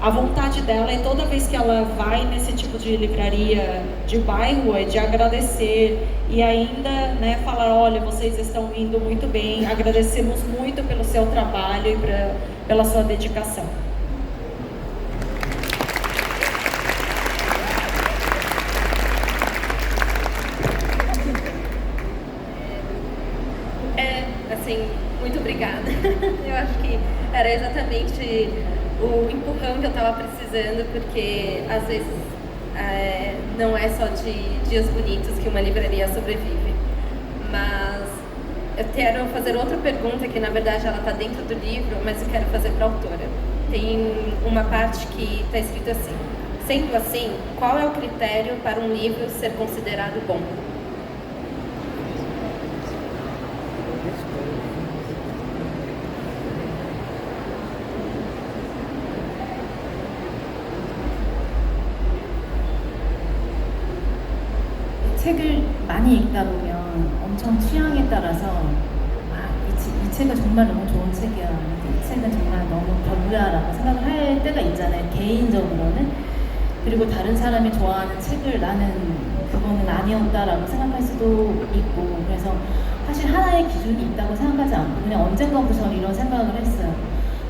a vontade dela é toda vez que ela vai nesse tipo de livraria de bairro é de agradecer e ainda, né, falar, olha, vocês estão indo muito bem, agradecemos muito pelo seu trabalho e pela sua dedicação. Assim, muito obrigada. Eu acho que era exatamente o empurrão que eu estava precisando, porque às vezes não é só de dias bonitos que uma livraria sobrevive. Mas eu quero fazer outra pergunta, que na verdade ela está dentro do livro, mas eu quero fazer para a autora. Tem uma parte que está escrito assim: sendo assim, qual é o critério para um livro ser considerado bom? 책을 많이 읽다 보면 엄청 취향에 따라서 이 책은 정말 너무 좋은 책이야, 이 책은 정말 너무 별로야 라고 생각을 할 때가 있잖아요, 개인적으로는. 그리고 다른 사람이 좋아하는 책을 나는 그거는 아니었다라고 생각할 수도 있고, 그래서 사실 하나의 기준이 있다고 생각하지 않고 그냥 언젠가부터 저는 이런 생각을 했어요.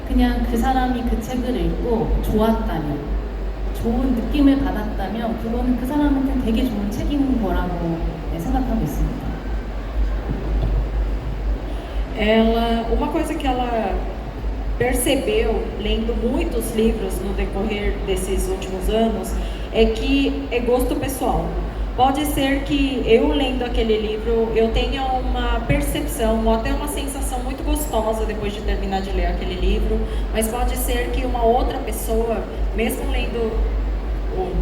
그냥 그 사람이 그 책을 읽고 좋았다면, 좋은 느낌을 받았다면 그거는 그 사람한테는 되게 좋은 책인 거라고 생각하고 있습니다. Uma coisa que ela percebeu lendo muitos livros no decorrer desses últimos anos é que é gosto pessoal. Pode ser que eu lendo aquele livro eu tenha uma percepção ou até uma sensação muito gostosa depois de terminar de ler aquele livro, mas pode ser que uma outra pessoa, mesmo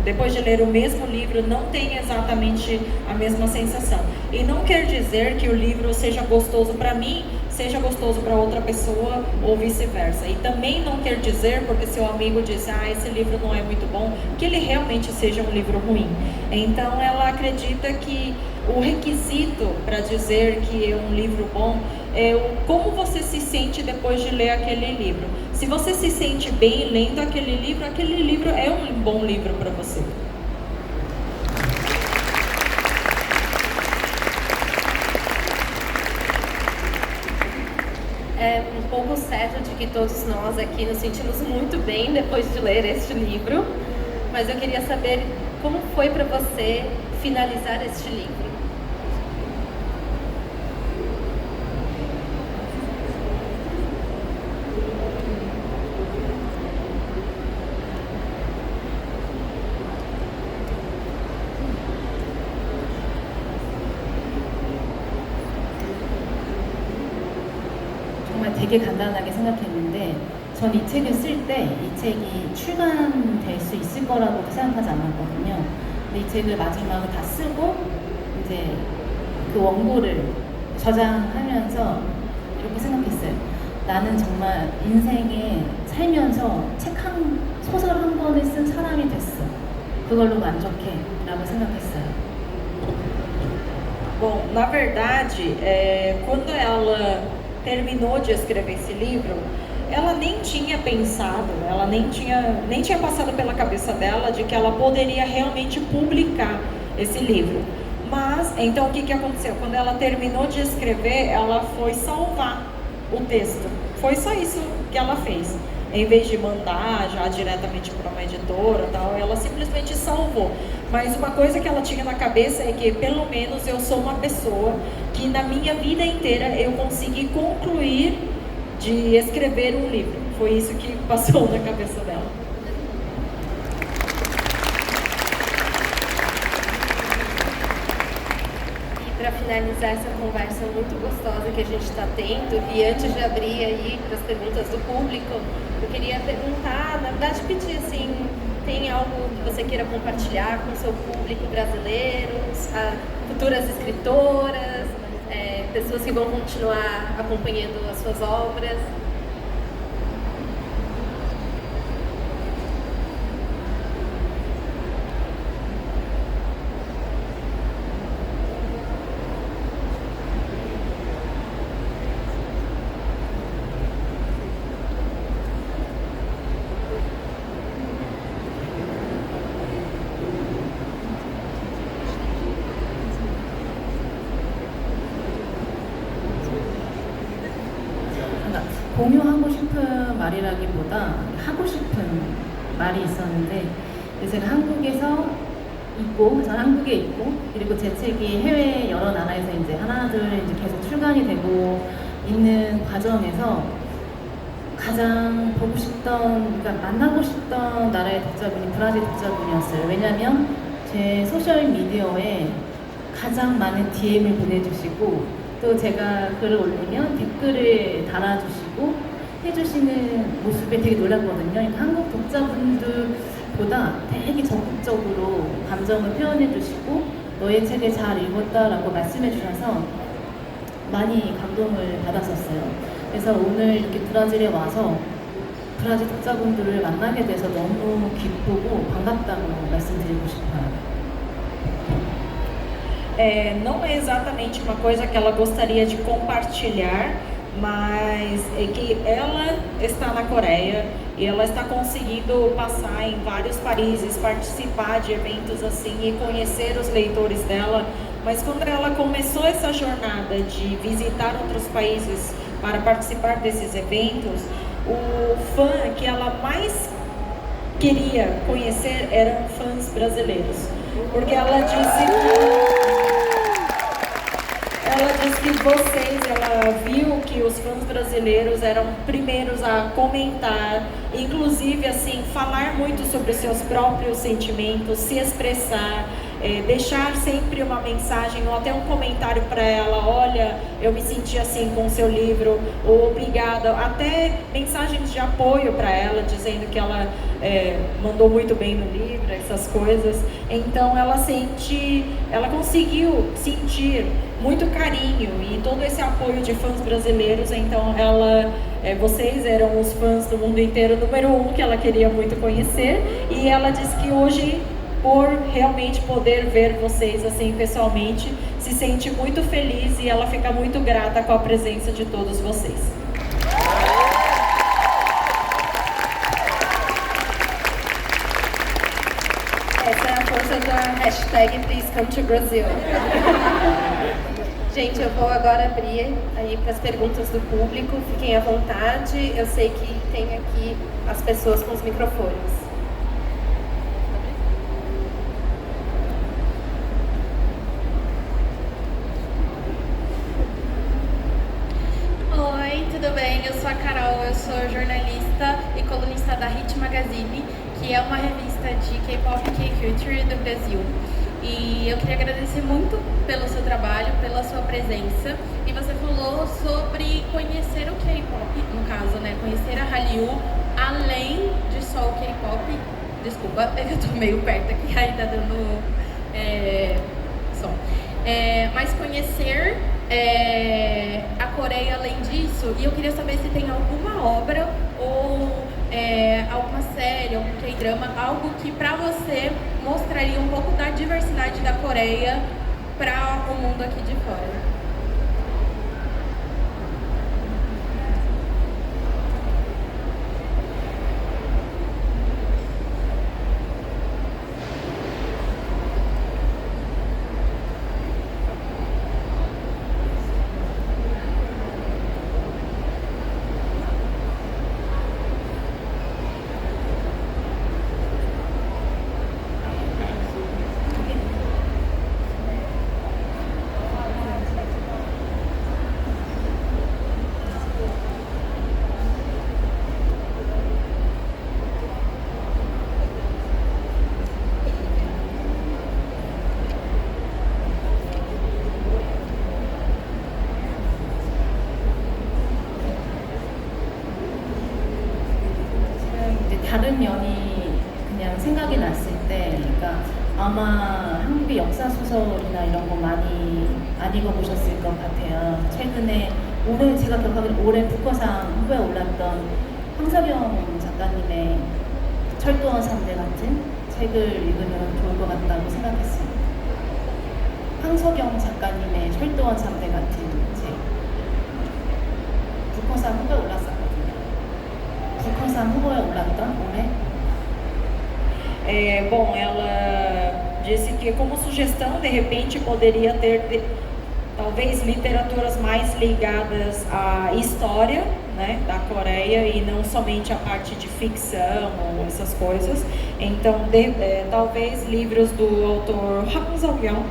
depois de ler o mesmo livro, não tenha exatamente a mesma sensação. E não quer dizer que o livro seja gostoso para mim, seja gostoso para outra pessoa ou vice-versa. E também não quer dizer, porque seu amigo diz, esse livro não é muito bom, que ele realmente seja um livro ruim. Então ela acredita que o requisito para dizer que é um livro bom é como você se sente depois de ler aquele livro. Se você se sente bem lendo aquele livro é um bom livro para você. É um pouco certo de que todos nós aqui nos sentimos muito bem depois de ler este livro, mas eu queria saber como foi para você finalizar este livro. 되게 간단하게 생각했는데, 전 이 책을 쓸 때 이 책이 출간될 수 있을 거라고 생각하지 않았거든요. 근데 이 책을 마지막에 다 쓰고 이제 그 원고를 저장하면서 이렇게 생각했어요. 나는 정말 인생에 sal면서 소설 한 권을 쓴 사람이 됐어. 그걸로 만족해 라고 생각했어요. Bom, na verdade, quando ela terminou de escrever esse livro, ela nem tinha pensado, ela nem tinha passado pela cabeça dela de que ela poderia realmente publicar esse livro. Mas, então o que aconteceu? Quando ela terminou de escrever, ela foi salvar o texto. Foi só isso que ela fez. Em vez de mandar já diretamente para uma editora, tal, ela simplesmente salvou. Mas uma coisa que ela tinha na cabeça é que pelo menos eu sou uma pessoa que na minha vida inteira eu consegui concluir de escrever um livro. Foi isso que passou na cabeça dela. Para finalizar essa conversa muito gostosa que a gente está tendo, e antes de abrir aí para as perguntas do público, eu queria perguntar, na verdade pedir assim, tem algo que você queira compartilhar com o seu público brasileiro, futuras escritoras, pessoas que vão continuar acompanhando as suas obras? 공유하고 싶은 말이라기보다 하고 싶은 말이 있었는데 제가 한국에서 있고, 저는 한국에 있고, 그리고 제 책이 해외 여러 나라에서 이제 하나둘 이제 계속 출간이 되고 있는 과정에서 가장 보고 싶던, 그러니까 만나고 싶던 나라의 독자분이 브라질 독자분이었어요. 왜냐하면 제 소셜 미디어에 가장 많은 DM을 보내주시고 또 제가 글을 올리면 댓글을 달아주시고 해주시는 모습에 되게 놀랐거든요. 그러니까 한국 독자분들보다 되게 적극적으로 감정을 표현해주시고 너의 책을 잘 읽었다라고 말씀해주셔서 많이 감동을 받았었어요. 그래서 오늘 이렇게 브라질에 와서 브라질 독자분들을 만나게 돼서 너무 기쁘고 반갑다고 말씀드리고 싶어요. Não é exatamente uma coisa que ela gostaria de compartilhar, mas é que ela está na Coreia e ela está conseguindo passar em vários países, participar de eventos assim e conhecer os leitores dela. Mas quando ela começou essa jornada de visitar outros países para participar desses eventos, o fã que ela mais queria conhecer eram fãs brasileiros, porque ela disse que ela viu que os fãs brasileiros eram primeiros a comentar, inclusive assim, falar muito sobre seus próprios sentimentos, se expressar, deixar sempre uma mensagem ou até um comentário para ela, olha, eu me senti assim com o seu livro, ou obrigada, até mensagens de apoio para ela, dizendo que ela mandou muito bem no livro, essas coisas. Então ela conseguiu sentir muito carinho e todo esse apoio de fãs brasileiros. Então vocês eram os fãs do mundo inteiro número 1 que ela queria muito conhecer, e ela disse que hoje, por realmente poder ver vocês assim pessoalmente, se sente muito feliz e ela fica muito grata com a presença de todos vocês. Essa é a força da hashtag Please Come to Brazil. Gente, eu vou agora abrir aí para as perguntas do público. Fiquem à vontade. Eu sei que tem aqui as pessoas com os microfones. Oi, tudo bem? Eu sou a Carol, eu sou jornalista e colunista da Hit Magazine, que é uma revista de K-pop e K-culture do Brasil. E eu queria agradecer muito pelo seu trabalho, pela sua presença. E você falou sobre conhecer o K-pop, no caso, né? Conhecer a Hallyu além de só o K-pop. Desculpa, eu tô meio perto aqui, aí tá dando Mas conhecer a Coreia além disso, e eu queria saber se tem alguma obra ou alguma série, algum K-drama, algo que pra você mostraria um pouco da diversidade da Coreia para o mundo aqui de fora. 다른 면이 그냥 생각이 났을 때, 그러니까 아마 한국의 역사 소설이나 이런 거 많이 안 읽어보셨을 것 같아요. 최근에 올해 제가 기억하기로 올해 북커상 후보에 올랐던 황석영 작가님의 철도원 3대 같은 책을 읽으면 좋을 것 같다고 생각했습니다. 황석영 작가님의 철도원 3대 같은 책. 북커상 후보에 올랐었거든요. 북커상 후보에 올랐던 올해. Bom, ela disse que como sugestão, de repente, poderia ter talvez literaturas mais ligadas à história, né, da Coreia e não somente a parte de ficção ou essas coisas. Então, talvez livros do autor Hang Seok-yeon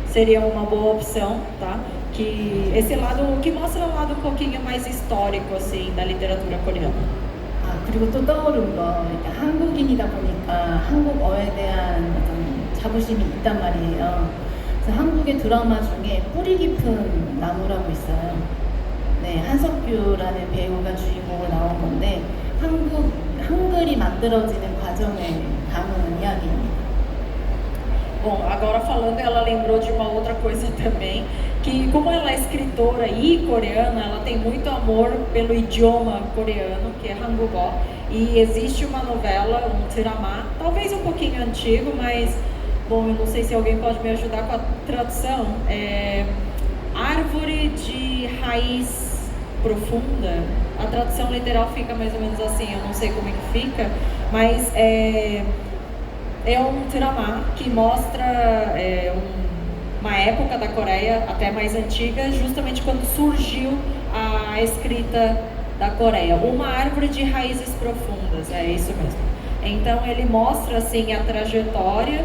seriam uma boa opção, tá? Que esse lado, que mostra um lado um pouquinho mais histórico assim da literatura coreana. 그리고 또 떠오른 거, 그러니까 한국인이다 보니까 한국어에 대한 어떤 자부심이 있단 말이에요. 그래서 한국의 드라마 중에 뿌리 깊은 나무라고 있어요. 네, 한석규라는 배우가 주인공으로 나온 건데 한글이 만들어지는 과정을 담은 이야기입니다. Bom, agora falando, ela lembrou de uma outra coisa também, que como ela é escritora e coreana, ela tem muito amor pelo idioma coreano, que é Hangugó, e existe uma novela, um drama, talvez um pouquinho antigo, mas, bom, eu não sei se alguém pode me ajudar com a tradução, Árvore de Raiz Profunda, a tradução literal fica mais ou menos assim, eu não sei como é que fica, mas é um drama que mostra uma época da Coreia até mais antiga, justamente quando surgiu a escrita da Coreia. Uma árvore de raízes profundas, é isso mesmo. Então ele mostra assim a trajetória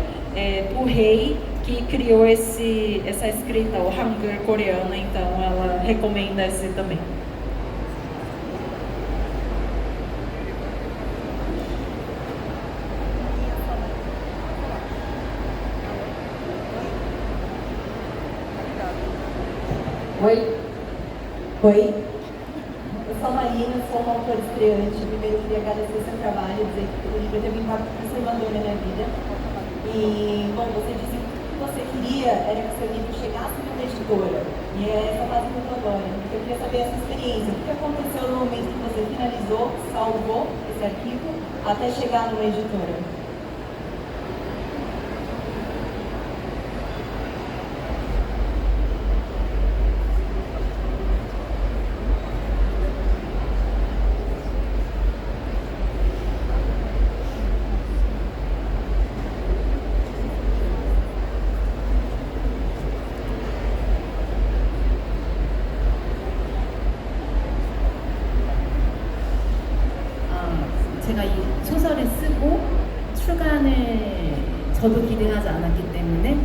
do rei que criou essa escrita, o Hangul coreano, então ela recomenda esse também. Oi? Eu sou a Marina, sou uma autora estreante. Primeiro queria agradecer seu trabalho, dizer que o livro teve um impacto conservador na minha vida. E, bom, você disse que o que você queria era que o seu livro chegasse numa editora. E é essa fase que eu estou agora. Eu queria saber essa experiência. O que aconteceu no momento que você finalizou, salvou esse arquivo, até chegar numa editora? 제가 이 소설을 쓰고 출간을 저도 기대하지 않았기 때문에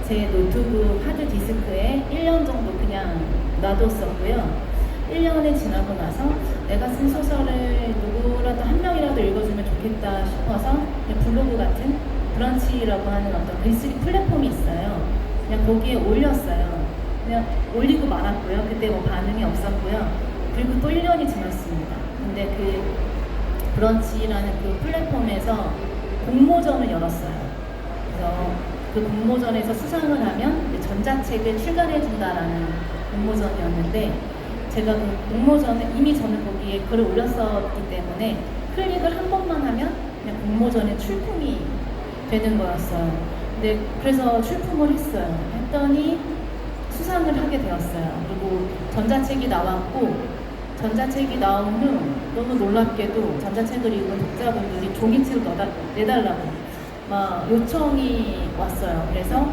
제 노트북 하드디스크에 1년 정도 그냥 놔뒀었고요. 1년이 지나고 나서 내가 쓴 소설을 누구라도 한 명이라도 읽어주면 좋겠다 싶어서 그냥 블로그 같은 브런치라고 하는 어떤 글쓰기 플랫폼이 있어요. 그냥 거기에 올렸어요. 그냥 올리고 말았고요. 그때 뭐 반응이 없었고요. 그리고 또 1년이 지났습니다. 근데 그 브런치라는 그 플랫폼에서 공모전을 열었어요. 그래서 그 그 공모전에서 수상을 하면 이제 전자책을 출간해 준다라는 공모전이었는데 제가 그 공모전에 이미 저는 거기에 글을 올렸었기 때문에 클릭을 한 번만 하면 그냥 공모전에 출품이 되는 거였어요. 근데 그래서 출품을 했어요. 했더니 수상을 하게 되었어요. 그리고 전자책이 나왔고 전자책이 나온 후 너무 놀랍게도 전자책을 읽은 독자분들이 종이책을 내달라고 막 요청이 왔어요. 그래서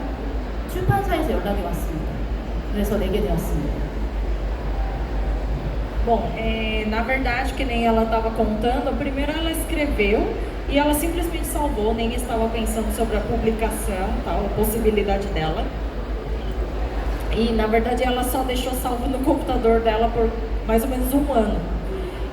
출판사에서 연락이 왔습니다. 그래서 내게 되었습니다. Bom, na verdade, que nem ela estava contando, primeiro ela escreveu e ela simplesmente salvou, nem estava pensando sobre a publicação, tal, a possibilidade dela. E na verdade ela só deixou salvo no computador dela por mais ou menos um ano.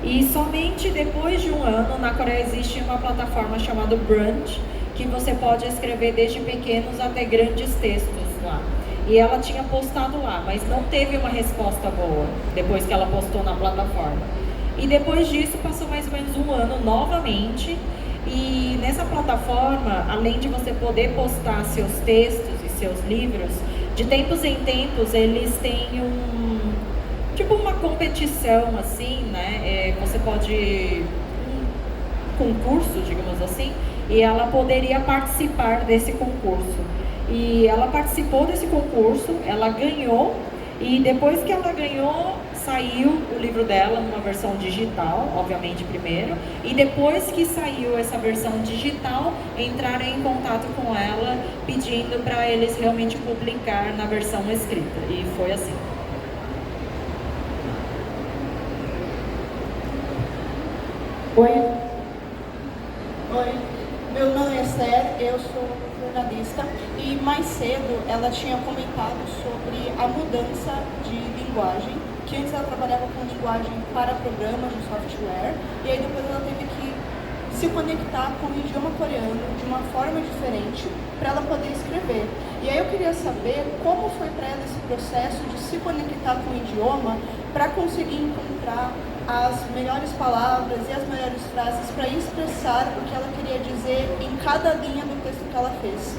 E somente depois de um ano, na Coreia existe uma plataforma chamada Brunch, que você pode escrever desde pequenos até grandes textos lá. E ela tinha postado lá, mas não teve uma resposta boa depois que ela postou na plataforma. E depois disso passou mais ou menos um ano novamente. E nessa plataforma, além de você poder postar seus textos e seus livros, de tempos em tempos eles têm tipo uma competição assim, né? Você pode concurso, digamos assim, e ela poderia participar desse concurso. E ela participou desse concurso, ela ganhou, e depois que ela ganhou, saiu o livro dela numa versão digital, obviamente primeiro, e depois que saiu essa versão digital, entraram em contato com ela pedindo para eles realmente publicar na versão escrita, e foi assim. Oi, meu nome é Esther, eu sou jornalista e mais cedo ela tinha comentado sobre a mudança de linguagem, que antes ela trabalhava com linguagem para programas de software e aí depois ela teve que se conectar com o idioma coreano de uma forma diferente para ela poder escrever. E aí eu queria saber como foi para ela esse processo de se conectar com o idioma para conseguir encontrar as melhores palavras e as melhores frases para expressar o que ela queria dizer em cada linha do texto que ela fez.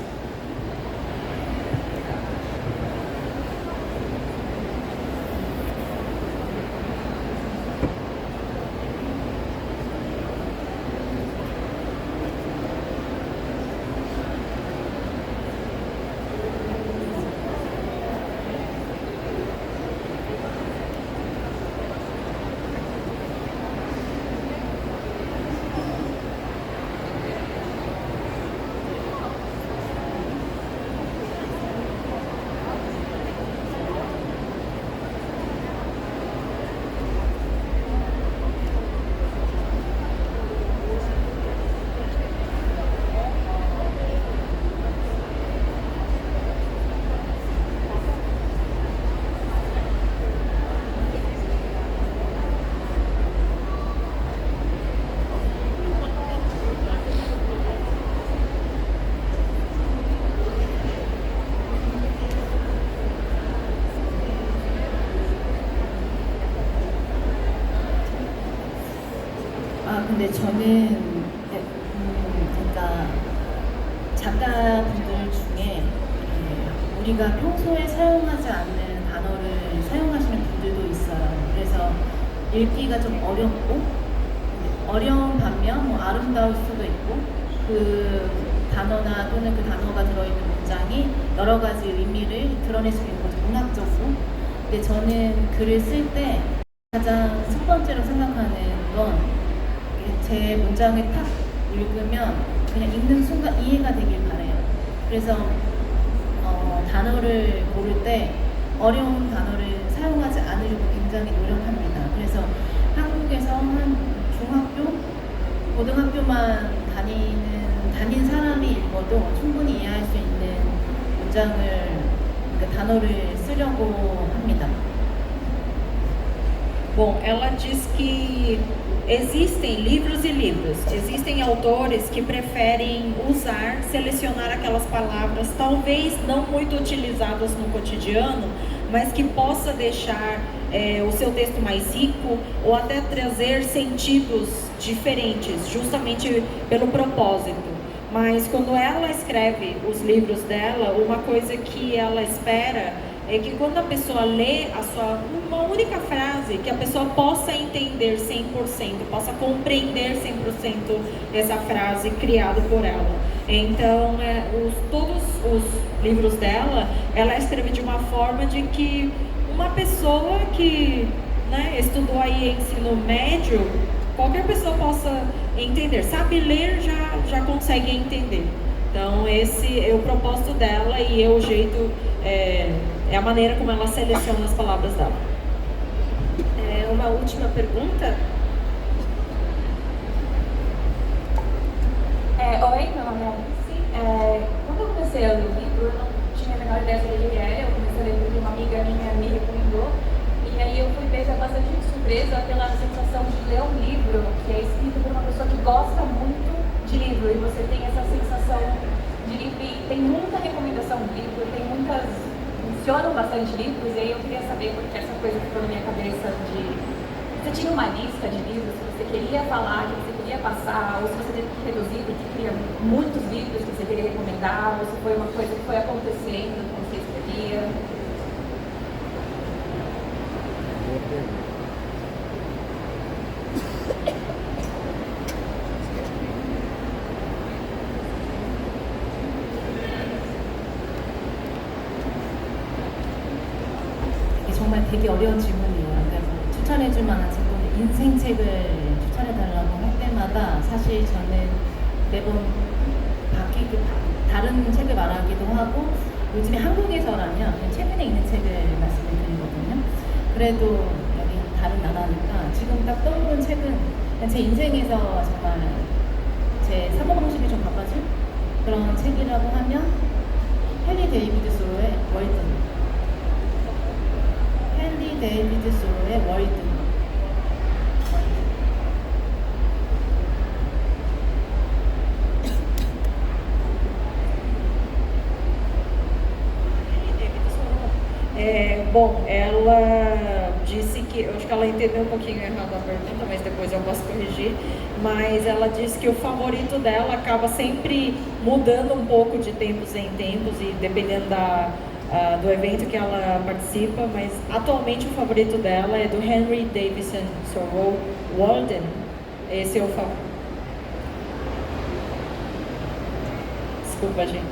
근데 저는 그러니까 작가분들 중에 우리가 평소에 사용하지 않는 단어를 사용하시는 분들도 있어요. 그래서 읽기가 좀 어렵고 어려운 반면 뭐 아름다울 수도 있고 그 단어나 또는 그 단어가 들어있는 문장이 여러 가지 의미를 드러낼 수 있는 거죠, 문학적으로. 근데 저는 글을 쓸 때 가장 첫 번째로 생각하는 건 제 문장을 탁 읽으면 그냥 읽는 순간 이해가 되길 바래요. 그래서 단어를 고를 때 어려운 단어를 사용하지 않으려고 굉장히 노력합니다. 그래서 한국에서 한 중학교, 고등학교만 다닌 사람이 읽어도 충분히 이해할 수 있는 문장을, 그러니까 단어를 쓰려고 합니다. Bom, ela diz que existem livros e livros, existem autores que preferem selecionar aquelas palavras talvez não muito utilizadas no cotidiano, mas que possa deixar o seu texto mais rico ou até trazer sentidos diferentes, justamente pelo propósito. mas quando ela escreve os livros dela, uma coisa que ela espera é que quando a pessoa lê uma única frase, que a pessoa possa entender 100%, possa compreender 100% essa frase criada por ela. Então, todos os livros dela, ela escreve de uma forma de que uma pessoa que estudou aí ensino médio, qualquer pessoa possa entender. Sabe ler, já consegue entender. Então, esse é o propósito dela e é o jeito, é a maneira como ela seleciona as palavras dela. Uma última pergunta. Oi, meu nome é Alice. Quando eu comecei a ler o livro, eu não tinha a menor ideia sobre o que ele era. Eu comecei a ler porque uma amiga minha me recomendou. E aí eu fui pega bastante de surpresa pela sensação de ler um livro que é escrito por uma pessoa que gosta muito de livro. E você tem essa sensação de livro. E tem muita recomendação do livro, tem muitas... Funcionam bastante livros, e aí eu queria saber, porque essa coisa ficou na minha cabeça de... Você tinha uma lista de livros que você queria falar, que você queria passar, ou se você teve que reduzir, porque queria muitos livros que você queria recomendar, ou se foi uma coisa que foi acontecendo quando você escrevia? Boa pergunta. 정말 되게 어려운 질문이에요. 그러니까 추천해줄 만한 책은 인생책을 추천해달라고 할 때마다 사실 저는 매번 다른 책을 말하기도 하고 요즘에 한국에서라면 최근에 있는 책을 말씀을 드리거든요. 그래도 여기 다른 나라니까 지금 딱 떠오른 책은 제 인생에서 정말 제 사고방식이 좀 바꿔진 그런 책이라고 하면 헨리 데이비드 소로의 월드. 헨리 데이비드 소로의 월드. Bom, ela disse que, eu acho que ela entendeu um pouquinho errado a pergunta, mas depois eu posso corrigir, mas ela disse que o favorito dela acaba sempre mudando um pouco de tempos em tempos e dependendo do evento que ela participa, mas atualmente o favorito dela é do Henry Davidson Thoreau, Walden. Esse é o favorito. Desculpa, gente.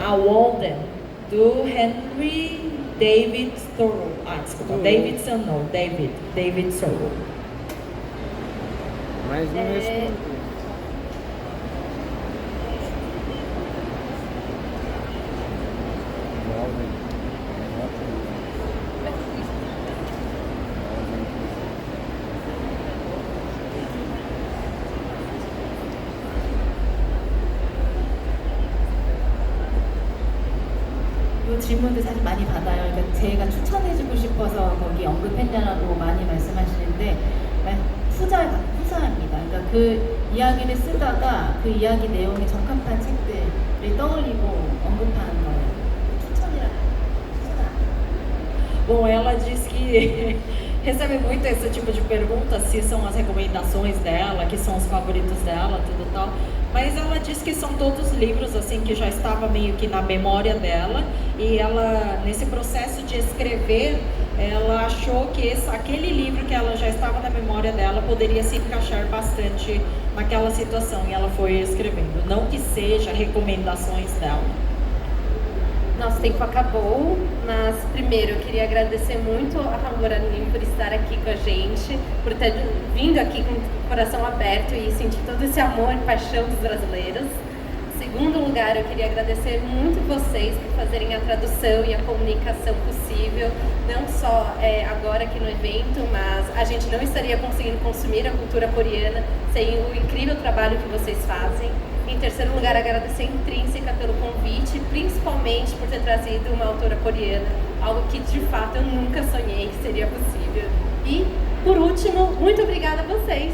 Walden, do Henry David Thoreau. Desculpa, Davidson não, David Thoreau. Mas não respondeu. 이 질문도 사실 많이 받아요. 그러니까 제가 추천해주고 싶어서 거기 언급했냐라고 많이 말씀하시는데 후자입니다. 그러니까 그 이야기를 쓰다가 그 이야기 내용에 적합한 책들을 떠올리고 언급하는 거예요. 추천이라는 Bom, ela diz que recebe muito esse tipo de pergunta, se são as recomendações dela, que são os favoritos dela, tudo tal. Mas ela diz que são todos livros assim que já estava meio que na memória dela e ela, nesse processo de escrever, ela achou que aquele livro que ela já estava na memória dela poderia se encaixar bastante naquela situação e ela foi escrevendo. Não que seja recomendações dela. Nosso tempo acabou, mas primeiro eu queria agradecer muito a Ramboranim por estar aqui com a gente, por ter vindo aqui com o coração aberto e sentir todo esse amor e paixão dos brasileiros. Em segundo lugar, eu queria agradecer muito vocês por fazerem a tradução e a comunicação possível, não só agora aqui no evento, mas a gente não estaria conseguindo consumir a cultura coreana sem o incrível trabalho que vocês fazem. Em terceiro lugar, agradecer a Intrínseca pelo convite, principalmente por ter trazido uma autora coreana, algo que de fato eu nunca sonhei que seria possível. E, por último, muito obrigada a vocês!